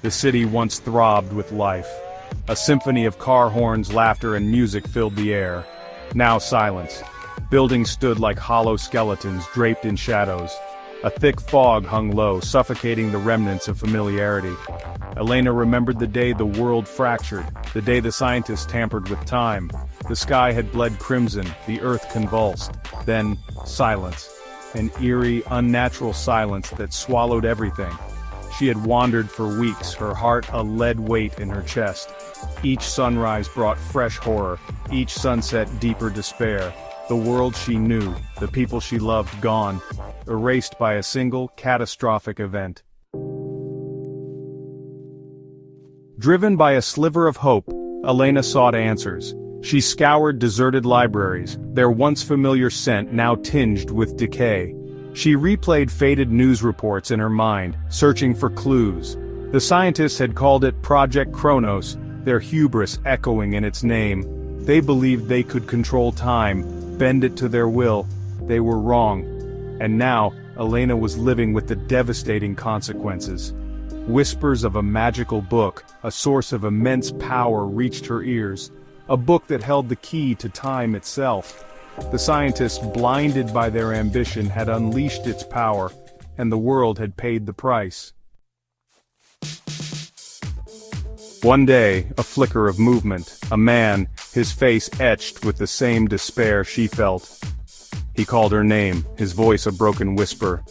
The city once throbbed with life. A symphony of car horns, laughter, and music filled the air. Now silence. Buildings stood like hollow skeletons draped in shadows. A thick fog hung low, suffocating the remnants of familiarity. Elena remembered the day the world fractured, the day the scientists tampered with time. The sky had bled crimson, the earth convulsed. Then, silence. An eerie, unnatural silence that swallowed everything. She had wandered for weeks, her heart a lead weight in her chest. Each sunrise brought fresh horror, each sunset deeper despair. The world she knew, the people she loved gone, erased by a single, catastrophic event. Driven by a sliver of hope, Elena sought answers. She scoured deserted libraries, their once familiar scent now tinged with decay. She replayed faded news reports in her mind, searching for clues. The scientists had called it Project Kronos, their hubris echoing in its name. They believed they could control time, bend it to their will. They were wrong. And now, Elena was living with the devastating consequences. Whispers of a magical book, a source of immense power, reached her ears. A book that held the key to time itself. The scientists, blinded by their ambition, had unleashed its power, and the world had paid the price. One day, a flicker of movement, a man, his face etched with the same despair she felt. He called her name, his voice a broken whisper.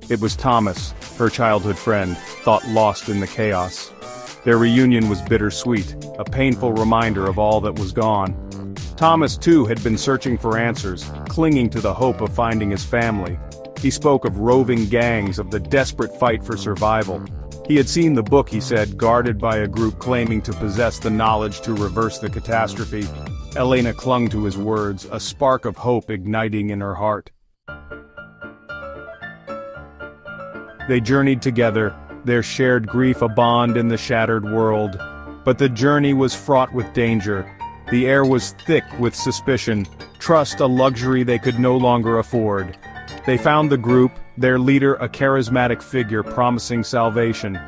It was Thomas, her childhood friend, thought lost in the chaos. Their reunion was bittersweet, a painful reminder of all that was gone. Thomas, too, had been searching for answers, clinging to the hope of finding his family. He spoke of roving gangs, of the desperate fight for survival. He had seen the book, he said, guarded by a group claiming to possess the knowledge to reverse the catastrophe. Elena clung to his words, a spark of hope igniting in her heart. They journeyed together, their shared grief a bond in the shattered world. But the journey was fraught with danger. The air was thick with suspicion, trust a luxury they could no longer afford. They found the group, their leader a charismatic figure promising salvation.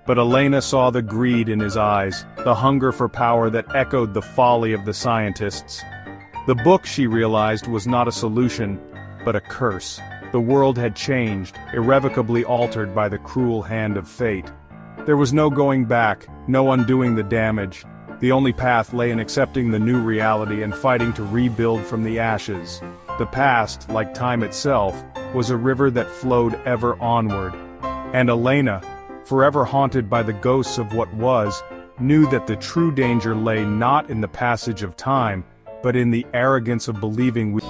But Elena saw the greed in his eyes, the hunger for power that echoed the folly of the scientists. The book, she realized, was not a solution, but a curse. The world had changed, irrevocably altered by the cruel hand of fate. There was no going back, no undoing the damage. The only path lay in accepting the new reality and fighting to rebuild from the ashes. The past, like time itself, was a river that flowed ever onward. And Elena, forever haunted by the ghosts of what was, knew that the true danger lay not in the passage of time, but in the arrogance of believing we